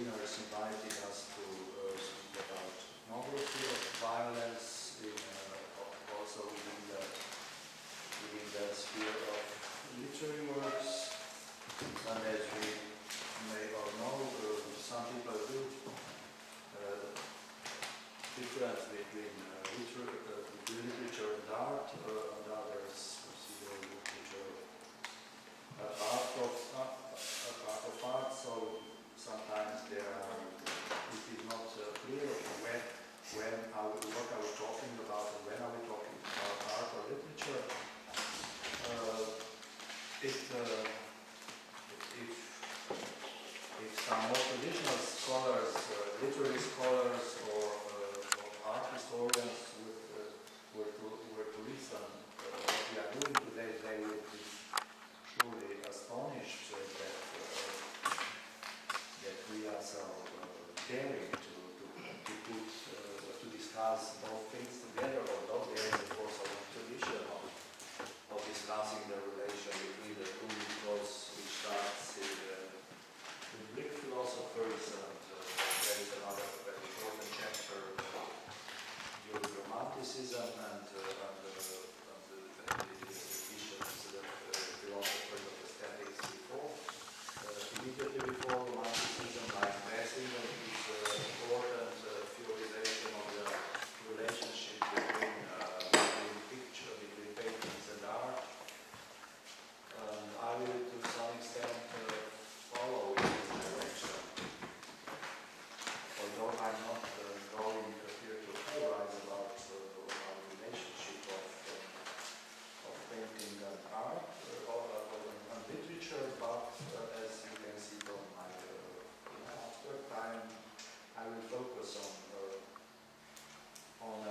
conveners invited us to speak about ethnography of violence, also within the sphere of literary works. And as we may all know, some people do difference between literature and art, and others consider literature a part of art, so sometimes it is not clear what are we talking about and when are we talking about art or literature. If some more traditional scholars, literary scholars or art historians were to listen what we are doing today, they would be surely astonished that we are so daring to discuss both things together, although there is of course a long tradition of discussing the relation between the two, because which starts in Greek philosophers, and there is another very important chapter during Romanticism and the philosophers of aesthetics before, immediately before Romanticism, like Wreath, is important theorization of the relationship between paintings and art. I will to some extent follow in this direction, although I'm not going here to theorize about the relationship of painting and art and literature, but as you can see from my after time, I will focus on a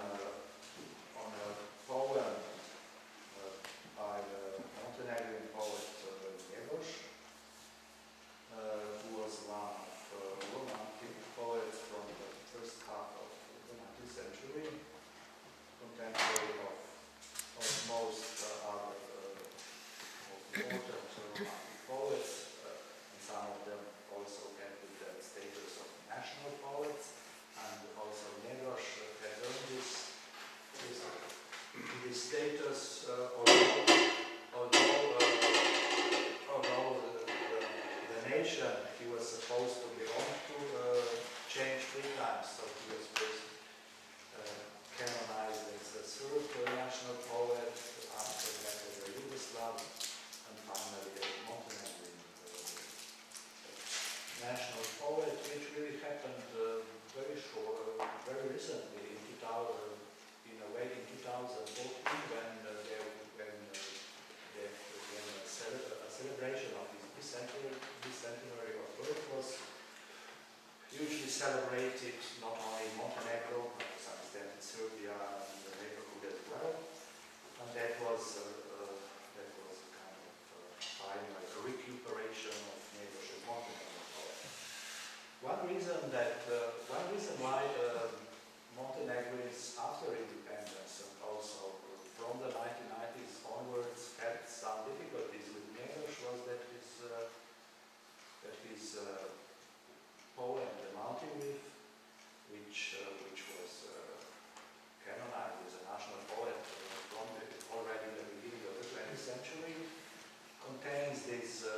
poem by the Montenegrin poet Njegoš, who was one of romantic poets from the first half of the 19th century, contemporary of most other important romantic poets, and some of them also get the status of national poets, and also Njegoš had earned this status, although the nation he was supposed to belong to changed 3 times, so he was first canonized as the third national poet, after that as a Yugoslav, and finally a Montenegrin national poet, which really happened very recently in 2000. In a way, in 2014, when a celebration of his bicentenary of birth was hugely celebrated, not only in Montenegro, but to some extent in Serbia and the neighborhood as well. And that was a kind of final recuperation of Njegoš's Montenegro poet. One reason why Montenegrins after independence and also from the 1990s onwards had some difficulties with Njegoš was that his poem The Mountain Wreath, which was canonized as a national poet already in the beginning of the 20th century, contains these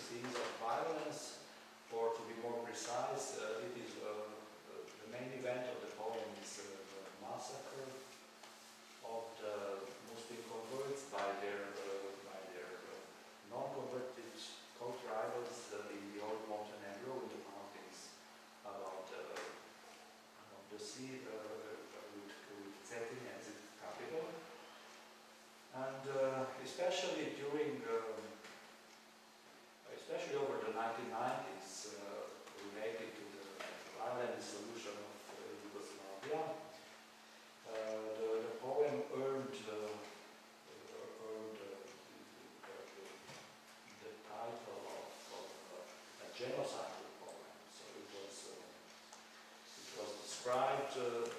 scenes of violence, or to be more precise, it is the main event of the poem is the massacre of the Muslim converts by their non-converted co-tribals in the old Montenegro in the mountains about the sea, with Cetin as its capital, and especially over the 1990s, related to the violent dissolution of Yugoslavia, the poem earned the title of a genocidal poem. So it was described and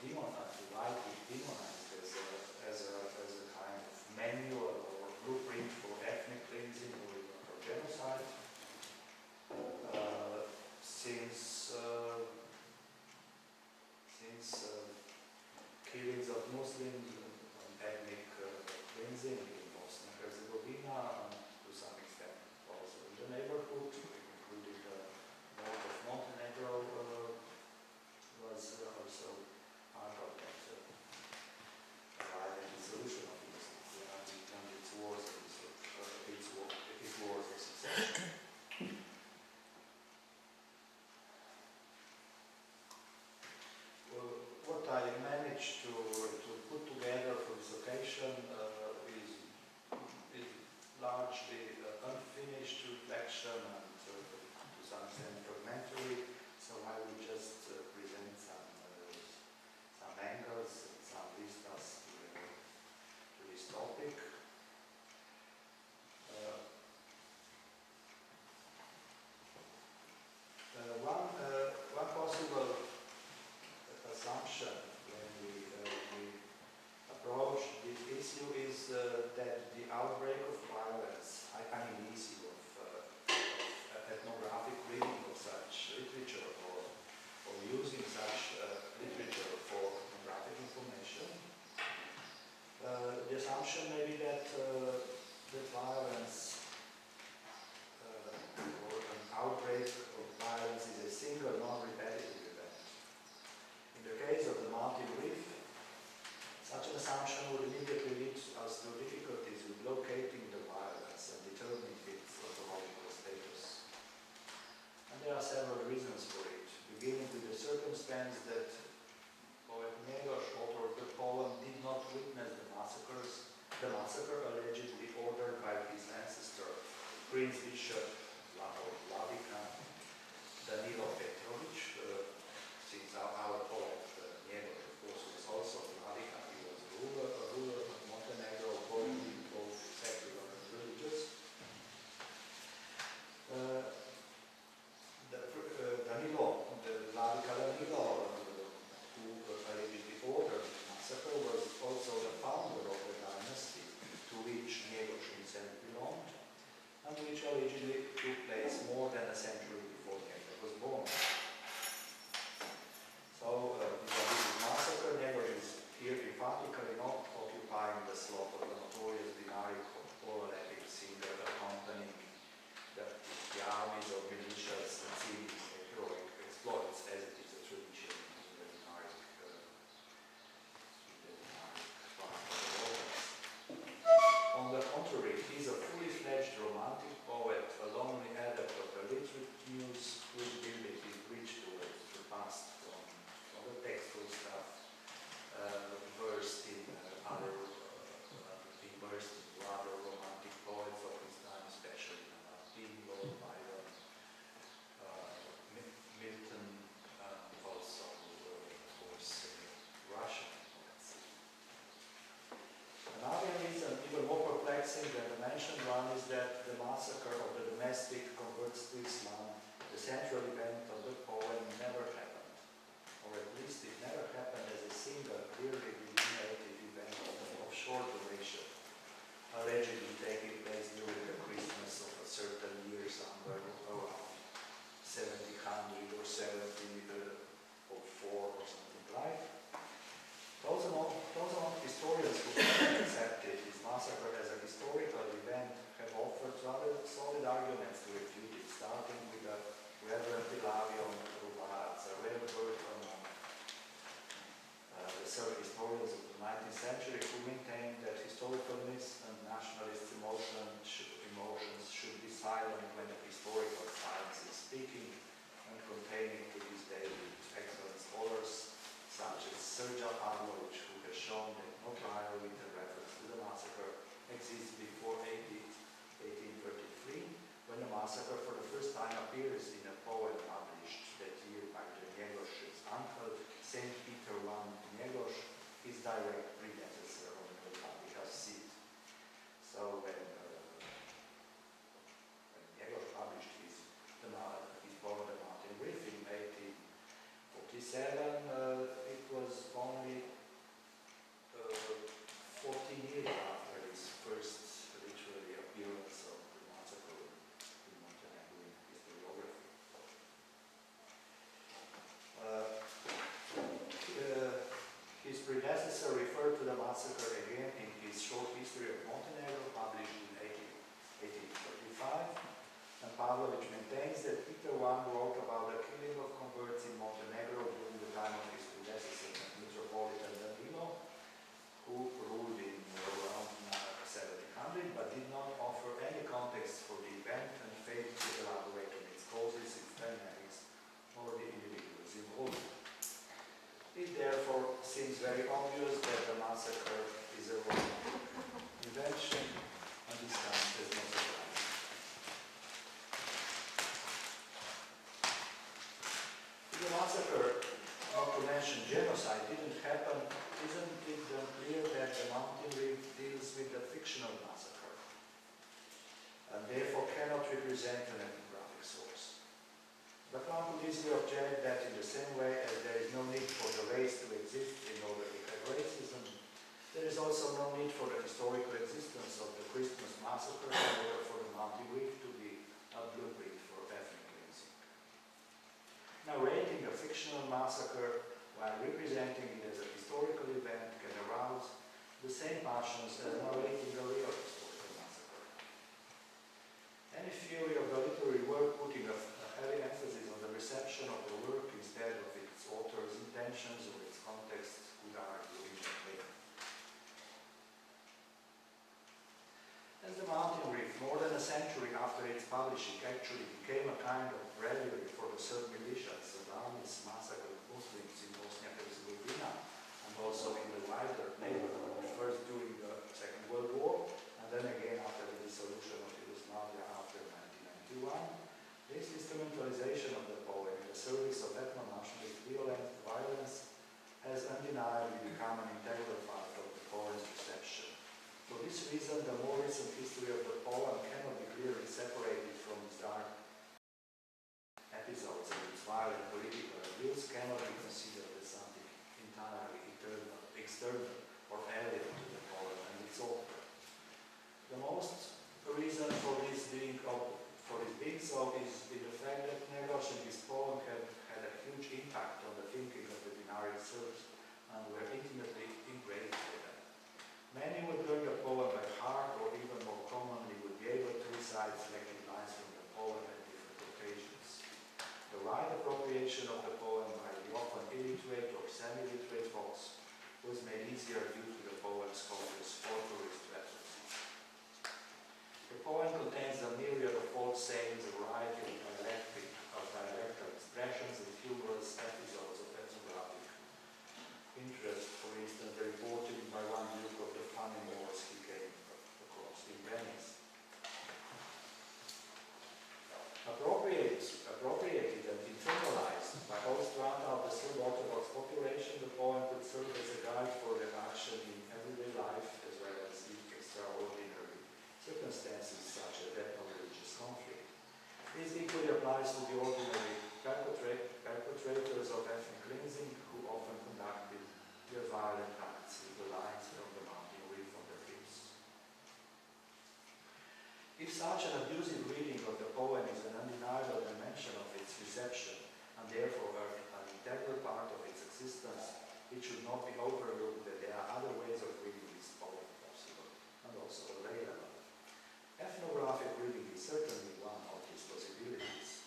demonized, widely demonized as a kind of manual or blueprint for ethnic cleansing or even for genocide. are several reasons for it, beginning with the circumstance that poet Njegoš, author of the poem, did not witness the massacre allegedly ordered by his ancestor, Prince Bishop of Vladica, Danilo Petrović, since our poet Njegoš, of course, was also Vladica. He was a ruler of Montenegro, both secular and religious. Danilo, the Vladica Danilo, who allegedly ordered the massacre, was also the founder of the dynasty to which Njegoš himself belonged, and which allegedly took place more than a century before Njegoš was born. So, vis-a-vis this massacre, Njegoš is here emphatically not occupying the slot of the notorious binary oral epic singer accompanying the armies of militias and civil heroic exploits, as it is a tradition in the binary part of the romance. On the contrary, he is a fully fledged romantic poet, a lonely adept of the literate muse whose ability is rich towards the past from the textful stuff, immersed in other romantic poets of his time, especially Lord Byron, Milton, also, of course, Russian poets. Another reason, even more perplexing than the mentioned one, is that the massacre of the domestic converts to Islam, the central event of the poem, never happened. Or at least it never happened as a single, clearly delineated event of short duration, allegedly taking place during the Christmas of a certain year somewhere around 1700 or 1704 or something like. Those among historians who have accepted this massacre as a historical event have offered rather solid arguments to refute it, starting with the Reverend Ilavion Rubarac, a rare bird among the historians of the 19th century, who maintained that historical myths and nationalist emotions should be silent when the historical science is speaking, and containing to this day excellent scholars such as Sergej Pavlović, who has shown that no prior written reference to the massacre exists before 1833, when the massacre for the first time appears in a poem published that year by Njegoš's uncle, Saint Peter I Njegoš, his direct predecessor on the Vladica's seat. So when Njegoš published his poem, The Mountain Wreath, in 1847, it was only 14 years after his first literary appearance of the massacre in Montenegro in historiography. His predecessor referred to the massacre again in his short history of Montenegro, published in 1835, and Pavlović maintains that Peter I wrote about the killing of converts in Montenegro during the time of his predecessor, Metropolitan Danilo, who ruled in around 1700, but did not offer any context for the event and failed to elaborate on its causes, its dynamics, or the individuals involved. It therefore seems very obvious that the massacre is a Roman invention, and this comes as no surprise. The massacre, not to mention genocide, didn't happen. Isn't it then clear that the Mountain Wreath deals with the fictional massacre, and therefore cannot represent an ethnographic source? But one could easily object that in the same way as there is no need for the race to exist in order to have racism, there is also no need for the historical existence of the Christmas massacre in order for the Mountain Wreath to be a blueprint for ethnic cleansing. Narrating a fictional massacre while representing it as a historical event can arouse the same passions as narrating a real historical massacre. Any theory of the literary work putting a heavy emphasis on the reception of the work instead of its author's intentions or its context could argue in vain. As the Mountain Wreath, more than a century after its publishing, actually became a kind of breviary for the Serb militias and armies massacred Muslims in Bosnia and Herzegovina and also in the wider neighborhood, first during the Second World War and then again after the dissolution of Yugoslavia after 1991. This instrumentalization of the poem in the service of ethno-nationalist violence has undeniably become an integral part of the poem's reception. For this reason, the more recent history of the poem cannot be clearly separated from its dark episodes and its violent political abuse, cannot be considered as something entirely external or alien to the poem and its author. The most reason for this being so is in the fact that Njegoš and his poem had a huge impact on the thinking of the binary Serbs and were intimately engraved with them. Many would learn the poem by heart, or even more commonly would be able to recite selected lines from the poem at different occasions. The wide appropriation of the poem by the often illiterate or semi-literate folks was made easier due to the poem's obvious folklorist references. The poem contains a myriad of old sayings, a variety of dialectal expressions, and humorous episodes of ethnographic interest. For instance, the reporting by one duke of the funny wars he came across in Venice. Appropriated and internalized by all strata of the Serb Orthodox population, the poem could serve as a guide for their action in everyday life as well as in extraordinary circumstances such as ethno-religious conflict. This equally applies to the ordinary perpetrators of ethnic cleansing who often conducted their violent acts with the lines from the mountain Wreath on their lips. If such an abusive reading of the poem is an undeniable dimension of its reception and therefore an integral part of its existence, it should not be overlooked that there are other ways of reading this poem possible and also available. Ethnographic reading is certainly one of these possibilities.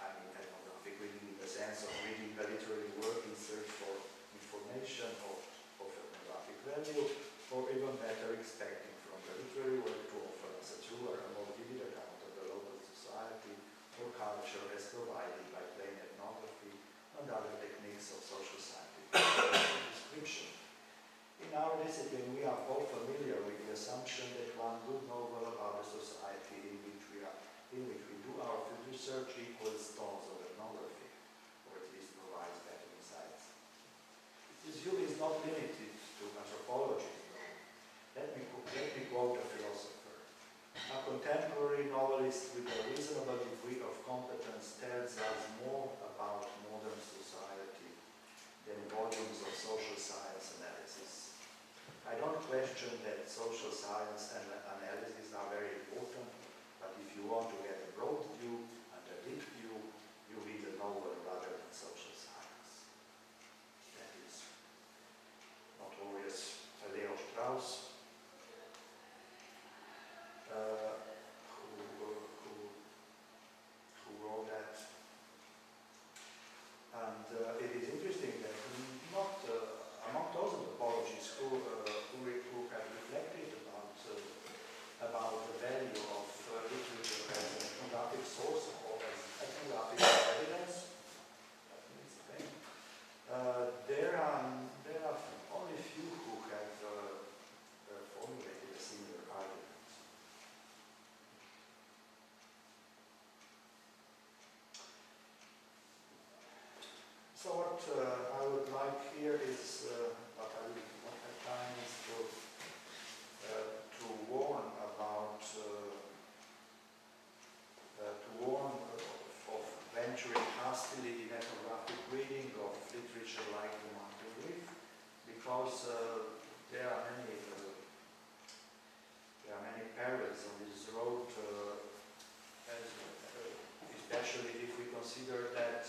I mean ethnographic reading in the sense of reading the literary work in search for information of ethnographic value, or even better, expecting from the literary work to offer us a truer and more vivid account of the local society or culture as provided by plain ethnography and other techniques of social scientific description. In our discipline, we are all familiar with the assumption that one good novel about the society in which we do our field research equals tons of ethnography, or at least provides better insights. This view is not limited to anthropology, though. Let me quote a philosopher. A contemporary novelist with a reasonable degree of competence tells us more about modern society than volumes of social science analysis. I don't question that social science and analysis are very important, but if you want to get a broad view and a deep view, you read a novel rather than social science. That is notorious Leo Strauss, who wrote that. And it is interesting that not among those anthropologists who have reflected about the value of literature as an ethnographic source or as ethnographic evidence, there are only few who have formulated a similar argument. So what I would like here is, but I will not have time, is to warn about, of venturing hastily in ethnographic reading of literature like the Mountain Wreath, because there are many perils on this road, especially if we consider that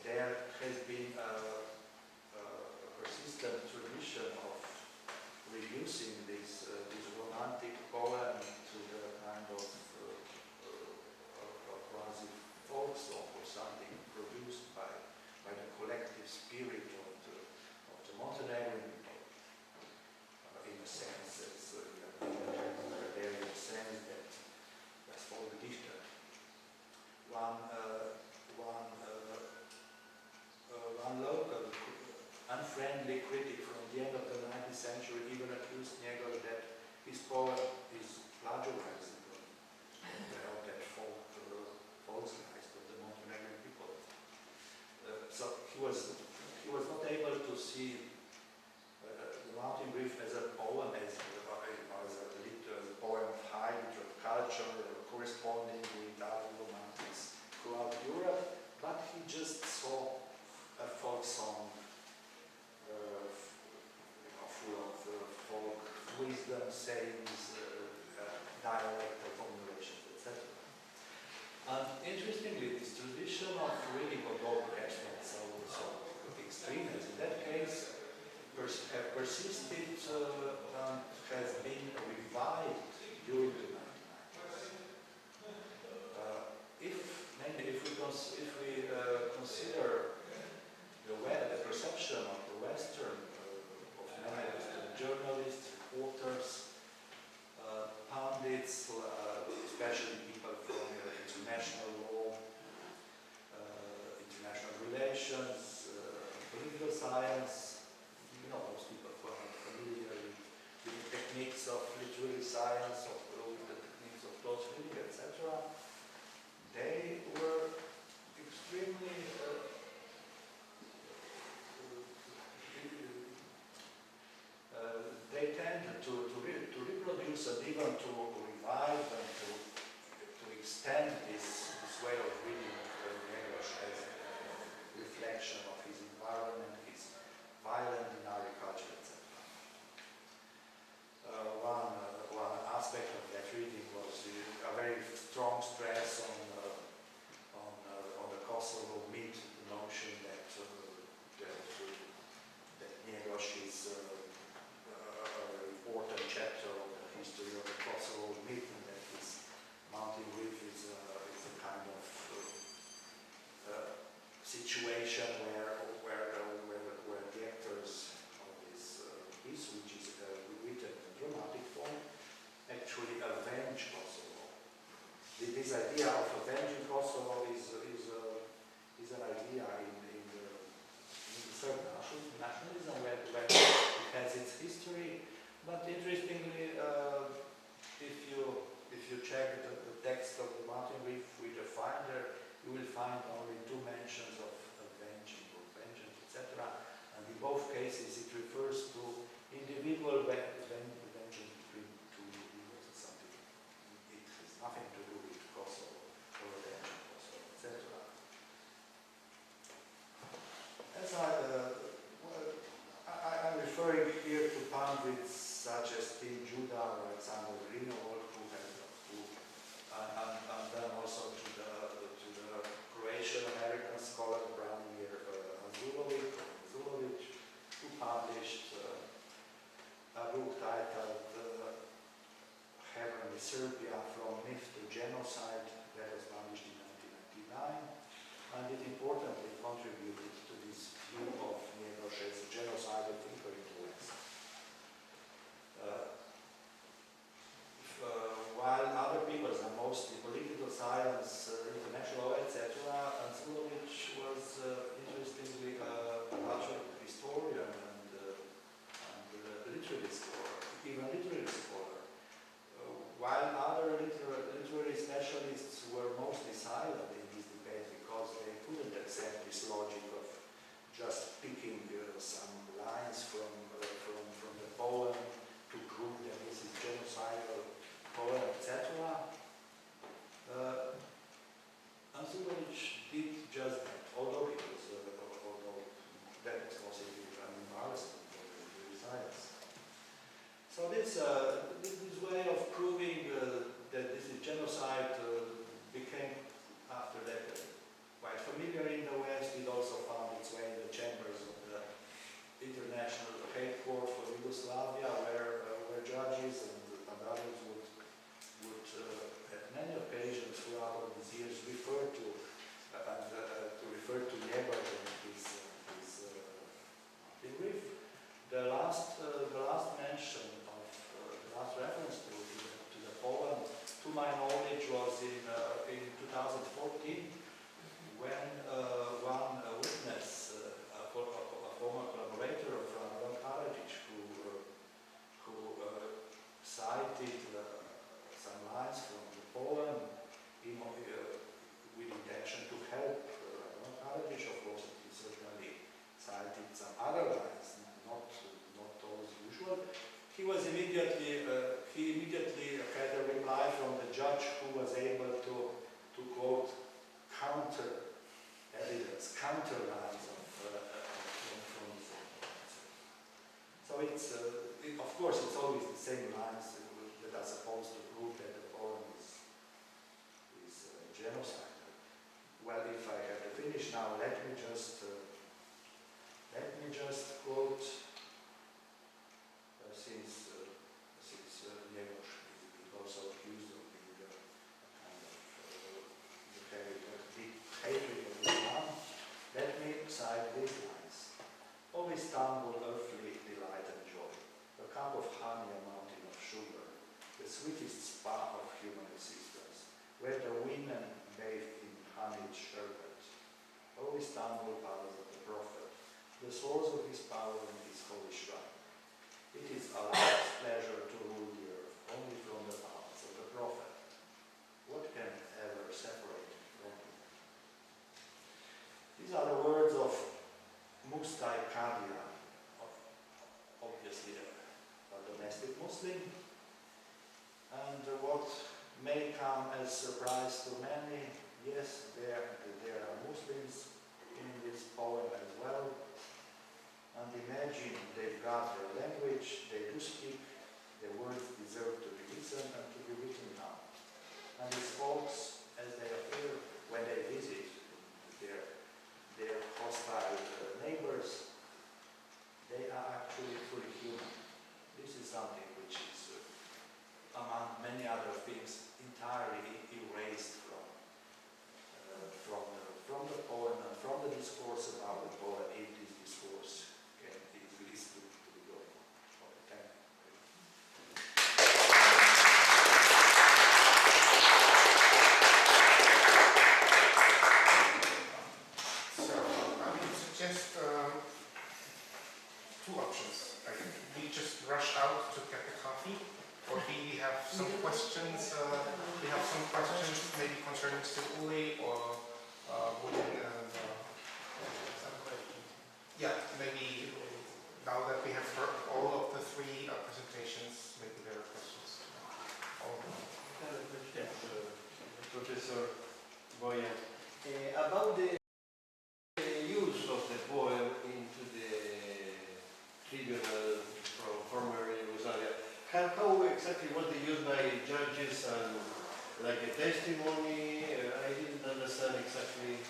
there has been a persistent tradition of reducing this romantic poem to the kind of quasi folk song or something produced by the collective spirit of the Montenegrin people, in a sense, in a very sense that that's all the dichter. One critic from the end of the 19th century even accused Njegoš that his poem is plagiarizing that folksized of the Montenegrin people. So he was not able to see the Mountain Wreath as a poem, as a poem of high literary culture, corresponding with other romantics throughout Europe, but he just saw a folk song full of folk wisdom, sayings, dialect, formulations, etc. And interestingly, this tradition of reading although perhaps not so extreme as in that case, have persisted and has been revived during the 1990s. If we consider the perception of the Western, of many Western journalists, reporters, pundits, especially people from international law, international relations, political science, most people who are familiar with the techniques of literary science, with the techniques of close reading, etc. They were extremely they tended to reproduce and even to revive and to extend this way of reading Njegoš as a reflection of his environment, his violent in agriculture, etc. One aspect of that reading was a very strong stress on the Kosovo myth, the notion that Njegoš is an important chapter of the history of the Kosovo myth, and that this Mountain Wreath is a kind of situation where the actors of this piece, which is written in dramatic form, actually avenge Kosovo. This idea of avenging Kosovo is an idea in the third nationalism where it has its history. But interestingly, if you check the text of the Mountain Wreath with a finder, you will find only two mentions of avenging or vengeance, etc. And in both cases, it refers to individual vengeance between two individuals or something. It has nothing to do with Kosovo or avenging Kosovo, etc. As I'm referring here to pundits such as Tim Judah or Alexander Greenwald, and then also to the Croatian-American scholar Branimir Anzulovic, who published a book titled Heavenly Serbia, From Myth to Genocide, that was published in 1999, and it importantly contributed to this view of Njegoš as a genocidal thinker in the West. While other peoples are mostly political science, international law, etc., Anzulovic was interestingly a cultural historian and literary scholar, even literary scholar. While other literary specialists were mostly silent in this debate because they couldn't accept this logic of just picking some lines course, it's always the same lines that are supposed to prove that the poem is genocide. Well, if I have to finish now, let me just quote, since Njegoš is also accused of being a kind of deep hatred of Islam, let me cite these lines. O Istanbul, earthly delight and joy, a cup of honey, a mountain of sugar, the sweetest spa of human existence, where the women bathe in honeyed sherbet. O Istanbul, palace of the Prophet, the source of his power and his holy shrine. It is Allah's pleasure to rule the earth only from the palace of the Prophet. What can ever separate from him? These are the words of Mustai Kadia, obviously a domestic Muslim, and what may come as surprise to many, yes, there are Muslims in this poem as well, and imagine they've got their language, they do speak, their words deserve to be listened and to be written down. And these folks, as they appear when they visit their hostile neighbors, they are actually fully human. This is something which is, among many other things, entirely erased from the poem and from the discourse about the poem, if this discourse can easily still to be going on. Okay, thank you. So, I would suggest two options. I think we just rush out to get the coffee, or we have some questions. We have some questions maybe concerning Uli or Bojan and yeah, maybe now that we have heard all of the three presentations, maybe there are questions. All of them. Yes, Professor Bojan, about the use of the poem into the tribunal from former Yugoslavia, how exactly was it used by judges and like a testimony? I didn't understand exactly.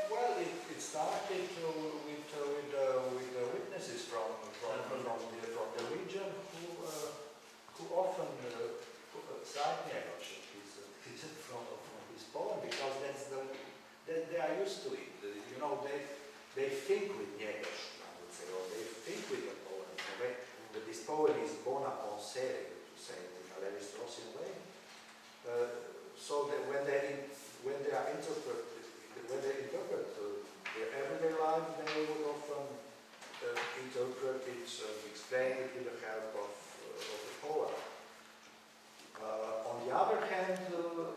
Well, it started with the witnesses from the region who often cite Njegoš from his poem, because they are used to it. You know, they think with Njegoš, I would say, or they think with the poem. That this poem is bona pensée, to say it in a Levi-Straussian way. So that when they interpret their everyday life, they would often interpret it, explain it with the help of the poem. On the other hand, the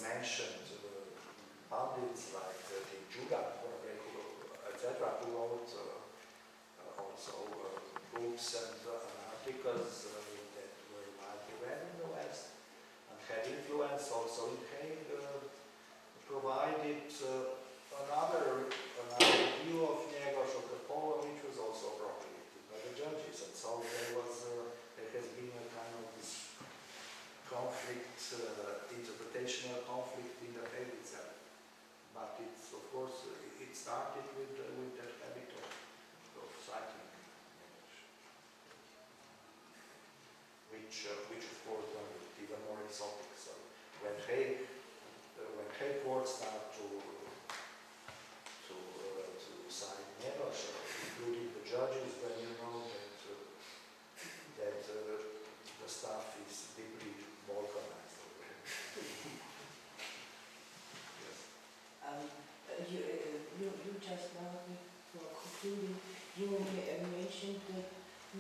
mentioned pundits like Juga, etc., who wrote also books and articles that were widely read in the West and had influence also in Hague, provided another view of Njegoš, of the poem, which was also propagated by the judges. And so there has been a kind of this conflict, interpretational conflict in the Hague itself. But it's, of course, it started with that habit of citing Njegoš, which of course done it even more exotic. So when Hague courts start to cite Njegoš, including the judges, then you know that the stuff is deeply balkanized. Yes. You just now, for concluding, you mentioned that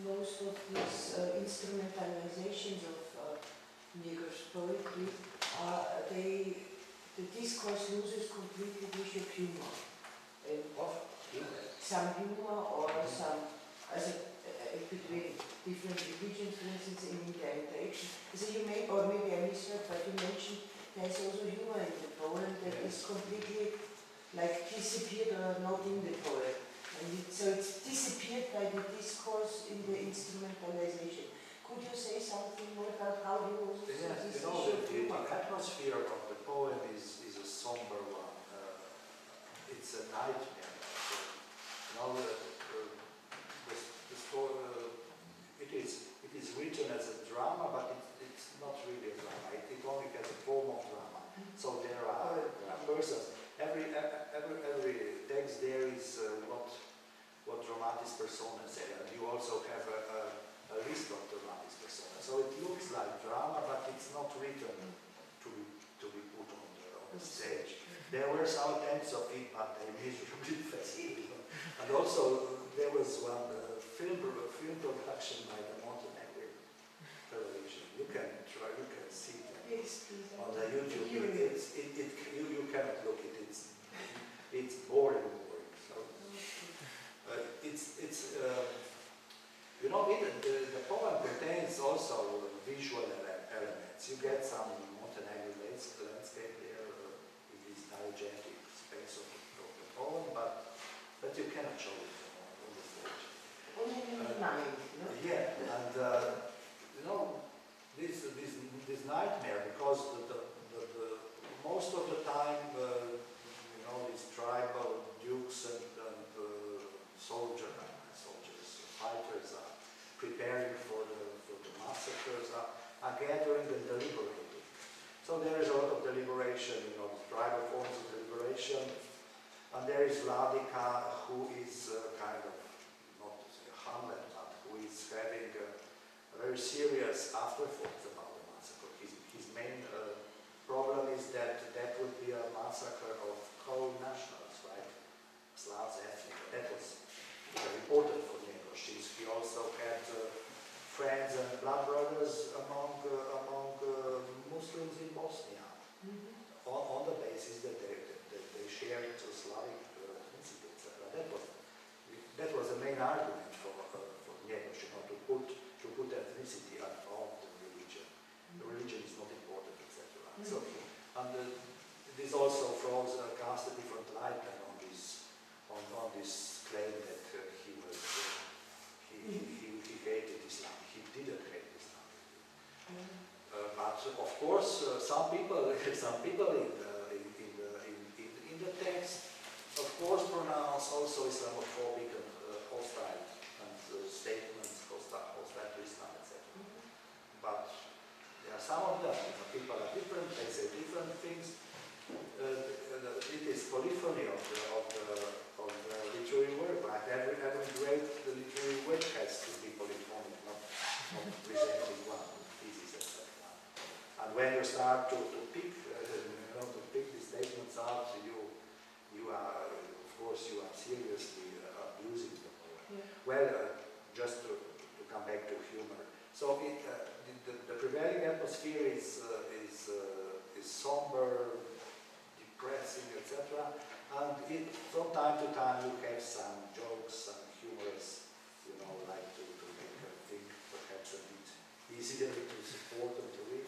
most of these instrumentalizations of Njegoš's poetry, the discourse loses completely the issue of humor. Some humor or some, between different religions, for instance, in their interaction. So you may, or maybe I misheard, but you mentioned there's also humor in the poem that is completely like disappeared or not in the poem. So it's disappeared by the discourse in the instrumentalization. Could you say something more about how you also see Yes, this you know, issue of the humor? atmosphere of the poem is a somber one. It's a nightmare. You know, the story, it is written as a drama, but it's not really a drama. It only has a form of drama. So there are persons. Every text there is what dramatis personae say, and you also have a list of dramatis personae. So it looks like drama, but it's not written to be put on the stage. There were some attempts of it, but they miserably failed. And also there was one film production by the Montenegrin television. You can see it on the YouTube. You cannot look at it. It's boring. So you know, the poem contains also visual elements. You get some Montenegrin landscape there. It is diegetic space of the poem, but you cannot show it on the stage. Only in the mind, no? Yeah, and you know, this nightmare, because the most of the time, you know, these tribal dukes and soldiers, fighters are preparing for the massacres, are gathering and deliberating. So there is a lot of deliberation, you know, tribal forms of deliberation, and there is Vladika, who is kind of, not to say Hamlet, but who is having a very serious afterthoughts about the massacre. His main problem is that would be a massacre of co-nationals, right? Slavs, ethnic. That was very important for Njegoš. He also had friends and blood brothers among Muslims in Bosnia, on the basis that they shared Slavic ethnicity, etc. That was the main argument for Njegoš, you know, to put ethnicity above the religion. The religion is not important, etc. So, and this also cast a different light on this claim that he hated Islam. He didn't hate Islam. But of course, some people in the text, of course, pronounce also Islamophobic and hostile statements, hostile to Islam, etc. But there are some of them. People are different. They say different things. It is polyphony of the literary work. Right? Every great literary work has to be polyphonic, not presenting one thesis, etc. And when you start to pick these statements out, you are, of course, you are seriously abusing the poem. Yeah. Well, just to come back to humor. So the prevailing atmosphere is somber, depressing, etc. And from time to time you have some jokes, some humorous, you know, like to make a thing perhaps a bit easier to support and to read.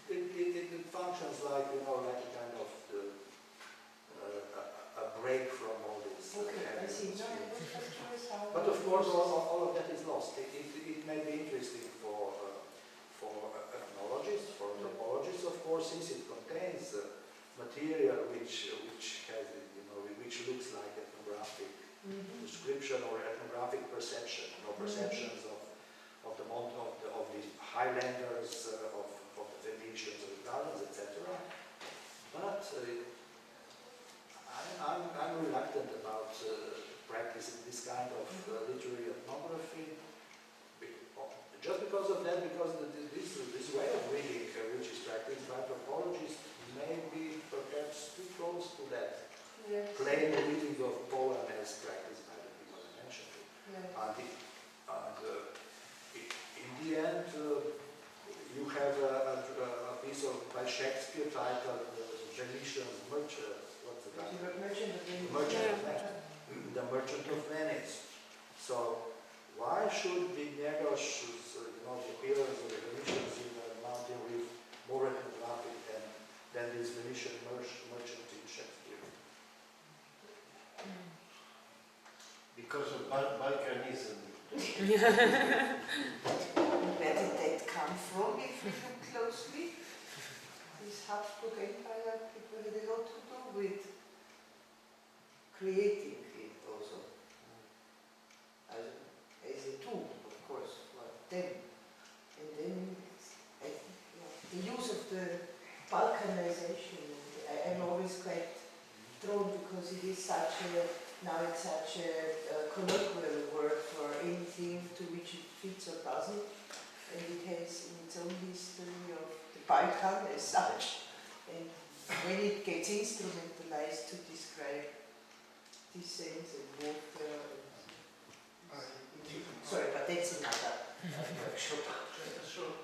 It functions like, you know, like a kind of a break from all this. Okay, I see. But of course, all of that is lost. It may be interesting for ethnologists, for anthropologists, of course, since it contains material which has, you know, which looks like ethnographic description or ethnographic perception, you know, perceptions of the highlanders, of the Venetians, of the Italians, etc. But I'm reluctant about practicing this kind of literary ethnography. Just because of that, because this way of reading, which is practiced by anthropologists, may be perhaps too close to that plain reading of poem as practiced by the people I mentioned. Yes. And in the end, you have a piece by Shakespeare titled Venetian's Merchant. What's the title? The Merchant of Venice. So why should the Njegoš's, you know, the appearance of the Venetians in the mountain reef more ethnographic than this Venetian merchant in Shakespeare? Balkanism. Where did that come from, if you look closely? This Habsburg Empire, people had a lot to do with creating it also. As a tool, of course, for them. And then I think, the use of the Balkanization, I'm always quite drawn because it is such a, now it's such a colloquial word for anything to which it fits or doesn't. And it has in its own history of the Balkan as such. And when it gets instrumentalized to describe these things and warfare, sorry, but that's another workshop. Just a short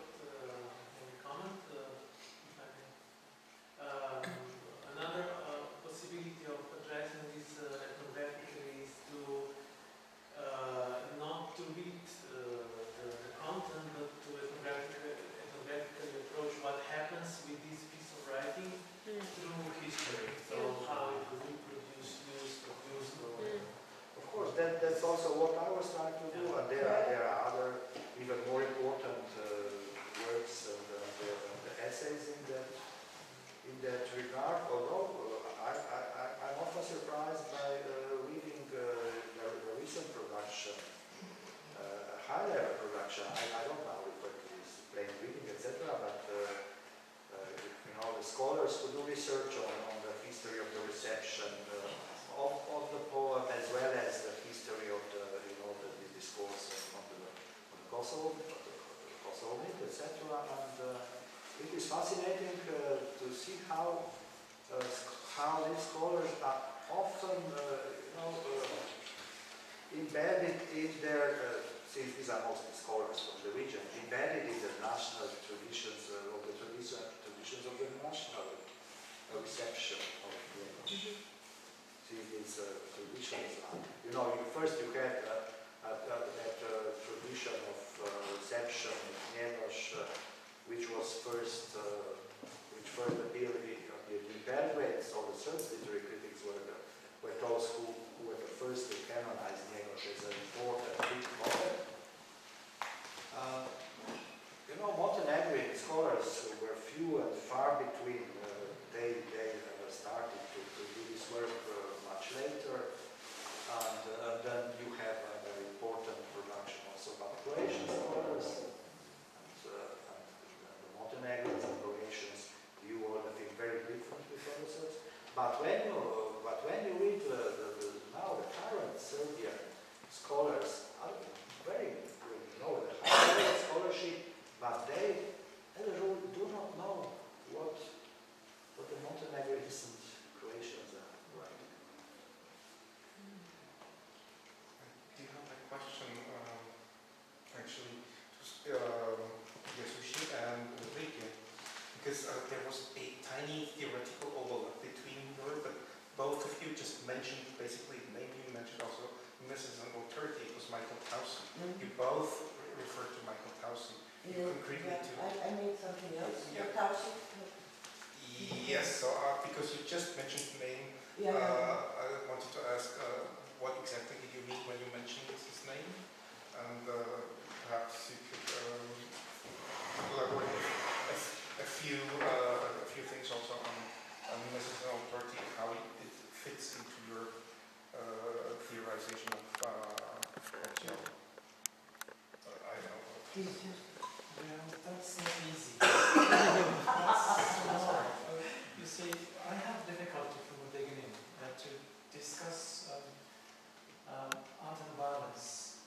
comment, if I may. Another possibility of addressing this ethnographically is to not to read the content, but to ethnographically approach what happens with this piece of writing through history. So how it was reproduced, used, produced, or Of course, that's also what I was trying to do, and there are other, even more important works and essays in that regard. Although I'm often surprised by reading the recent production, high-level production. I don't now refer to this plain reading, etc. But the scholars who do research on the history of the reception of the poem, as well as the history of the discourse on the Kosovo myth, etc. And it is fascinating to see how these scholars are often embedded in their, since these are mostly scholars from the region, embedded in the national traditions traditions of the national reception of Njegoš. See, these traditions are, first you had that tradition of reception of Njegoš, which first appeared in Belgrade. So the Serbs literary critics were those who were the first to canonize Njegoš as an important Greek poet. Montenegrin scholars were few and far between. They started to do this work much later, and then you have a very important production also by Croatian scholars, and the Montenegrins and Croatians view all the thing very differently from the Serbs. But when you read now the current Serbian scholars are very good, the high scholarship, but they as a rule do not know what the Montenegrins and Croatians are writing. Do you have a question, actually, to Yasushi and Ulrike? Because there was a tiny theoretical overlap between you, but both of you just mentioned, basically, maybe you mentioned also Mrs. and authority, it was Michael Towson. You both referred to Michael Towson. Concretely to... I made something else. Yeah. Towson? Yes, so because you just mentioned the name, I wanted to ask what exactly did you mean when you mentioned his name? And perhaps you could elaborate a few things also on Mrs. Authority, how it fits into your theorization of I don't know. well, that's not easy. You see, I have difficulty from the beginning to discuss art and violence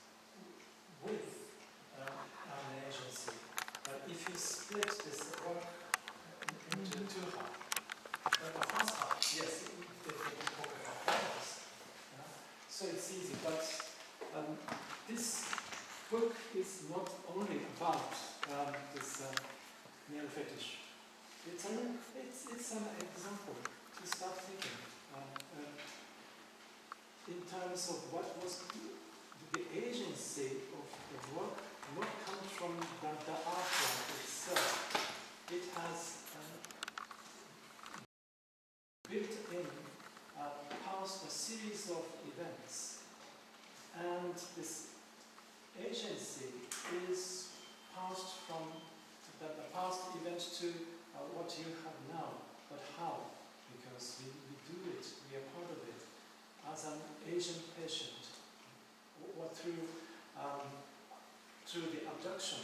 with an agency. If you split this work into two halves, the first half, yes, they can talk about violence, so it's easy. But this book is not only about this male fetish. It's an example to start thinking in terms of what was the agency of the work, not comes from the artwork itself. It has built in past a series of events, and this agency is passed from the past event to what you have now. But how? Because we do it, we are part of it. As an Asian patient, or through the abduction,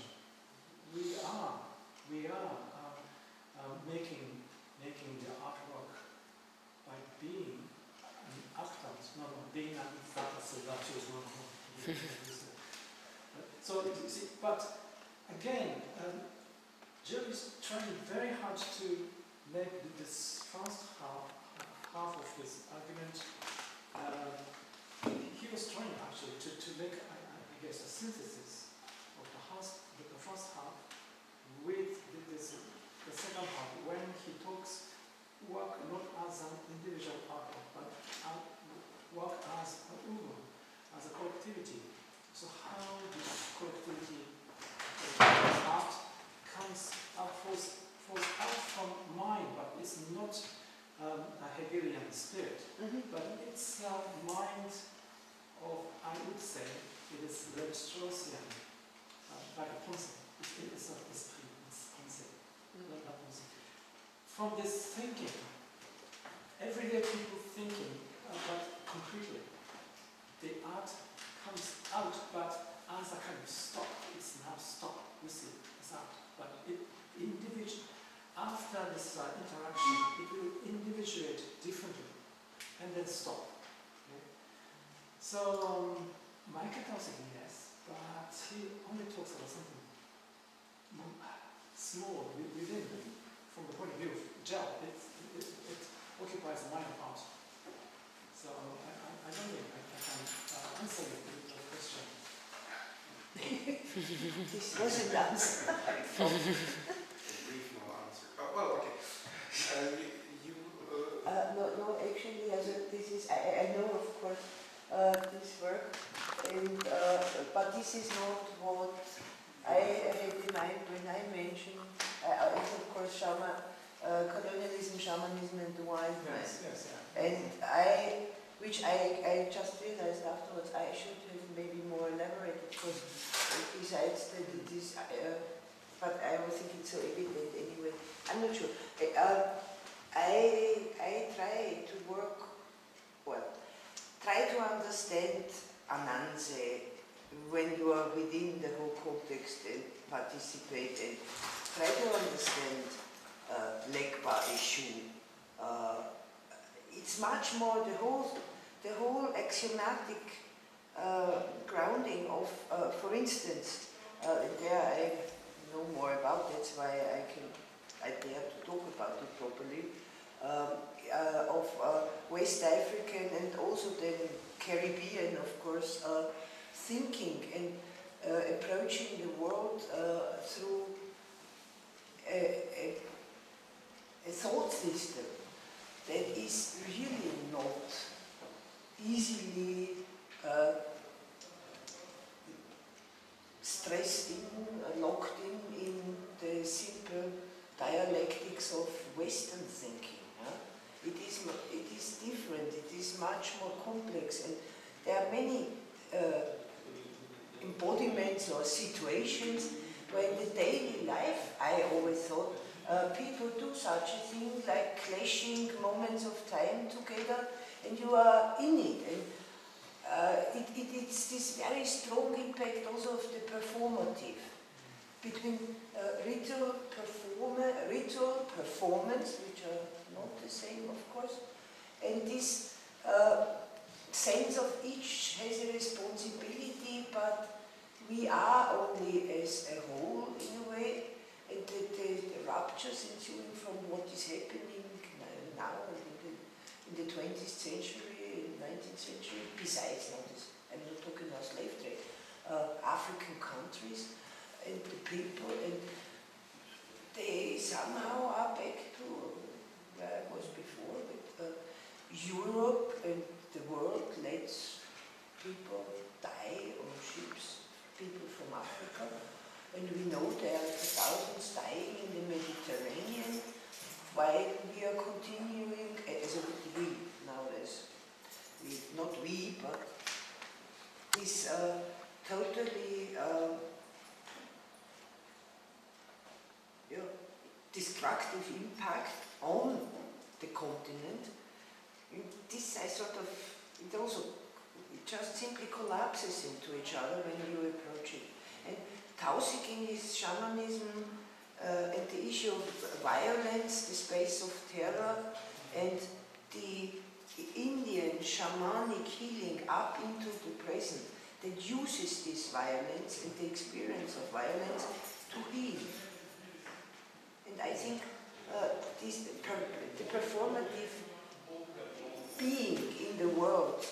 we are making the artwork by being an actant, being an actor, so that is not. So you see, but again, Joe is trying very hard to make this first half of his argument. He was trying actually to make, I guess, a synthesis of the first half with the second half, when he talks work not as an individual artwork, but work as a movement, as a collectivity. So how this collectivity art comes out, falls out from mind, but it's not a Hegelian spirit, but it's a mind of, I would say, it is Levi-Straussian, like a concept. It's a esprit, it's concept, not a concept. From this thinking, everyday people thinking, but concretely, the art comes out, but as a kind of stop. It's now stop. We see it's out, but after this interaction, it will individuate differently, and then stop. Okay? So Michael tells him yes, but he only talks about something small within, from the point of view of gel. It occupies the minor part. So I don't think I can answer your question. This wasn't an answer. A brief no answer. Well, okay. No, actually, this is, I know, of course, this work, and, but this is not what I had in mind when I mentioned, it's of course, colonialism, shamanism, and the wild man. Yes, yeah. And which I just realized afterwards, I should have maybe more elaborated, because besides that it is, but I was thinking so evident anyway. I'm not sure. I try to work, try to understand Ananse when you are within the whole context and participate, and try to understand Legba issue. It's much more the whole axiomatic grounding of, for instance, there I know more about, that's why I dare to talk about it properly, of West African and also then Caribbean, of course, thinking and approaching the world through a thought system that is really not easily stressed in, locked in the simple dialectics of Western thinking. It is different, it is much more complex, and there are many embodiments or situations where in the daily life, I always thought, people do such a thing like clashing moments of time together, and you are in it. And it's this very strong impact also of the performative, between ritual performance, which are not the same, of course, and this sense of each has a responsibility, but we are only as a whole in a way, and the ruptures ensuing from what is happening now in the 20th century, 19th century, besides, I'm not talking about slave trade, African countries and the people, and they somehow are back to where I was before, but Europe and the world lets people die on ships, people from Africa, and we know there are thousands dying in the Mediterranean, while we are continuing, as we nowadays, not we, but this destructive impact on the continent. This I sort of, it also just simply collapses into each other when you approach it. And Tausig in his shamanism and the issue of violence, the space of terror, and the Indian shamanic healing up into the present that uses this violence and the experience of violence to heal. And I think the performative being in the world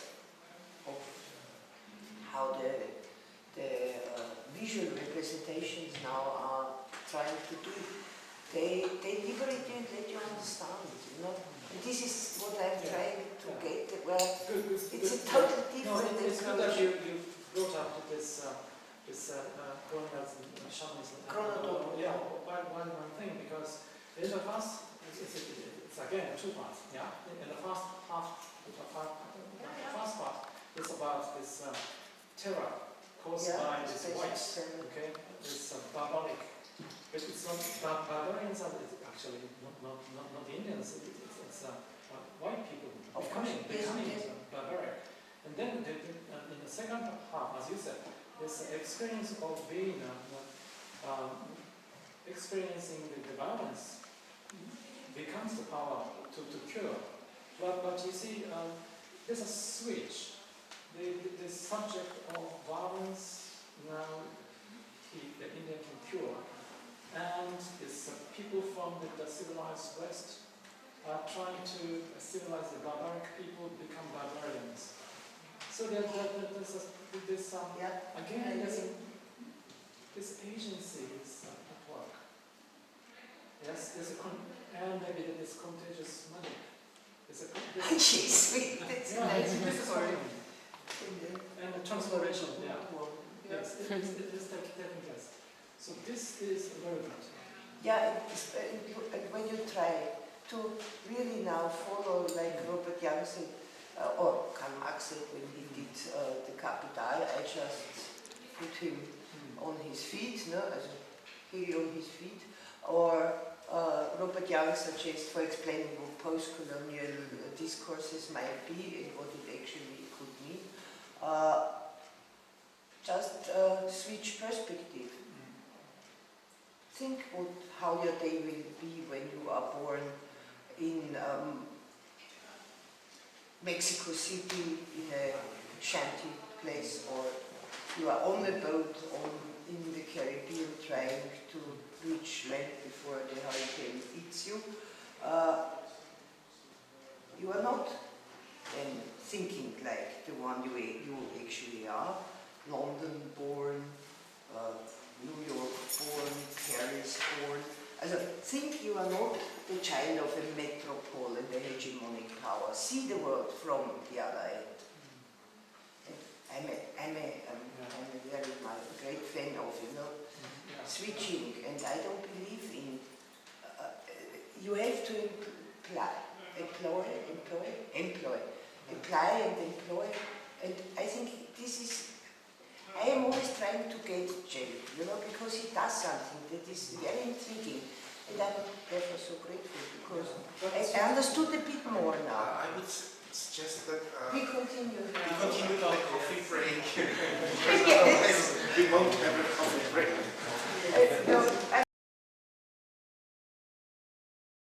of how the visual representations now are trying to do it, they liberate you and let you understand, you know. And this is what I'm trying to get, where it's a totally different approach. It's good that approach. you brought up this chronism, shamanism. Chronodox. Yeah, one thing, because in the first, it's again two parts. Yeah, in the first half, the first part is about this terror caused by this white, okay, this barbaric. But it's not barbarians are actually not the Indians. It's white people becoming barbaric. And then in the second half, as you said, this experience of being experiencing the violence becomes the power to cure. But you see, there's a switch. The subject of violence now the Indian can cure, and it's people from the civilized West are trying to civilize the barbaric people become barbarians. So there's again this agency is at work. Yes, and maybe this contagious magic. Yes, that's nice. This is what and the transformation, yes, it is taking place. So this is relevant. Yeah, when you try to really now follow like Robert Young said, or Karl Marx said when he did the Capital, I just put him on his feet, no, as he on his feet, or Robert Young suggests for explaining what post-colonial discourses might be and what it actually could mean. Just switch perspective. Think how your day will be when you are born in Mexico City in a shanty place, or you are on a boat in the Caribbean trying to reach land before the hurricane hits you. You are not thinking like the one you actually are. London born, New York born, Paris born. Also, think you are not the child of a metropole and a hegemonic power. See the world from the other end. I'm a very great fan of, switching, and I don't believe in. You have to apply and employ, and I think this is. I am always trying to get Jay, because he does something that is very intriguing, and I'm therefore so grateful because I understood a bit more now. I would suggest that We continue the coffee break. Yes. We won't have a coffee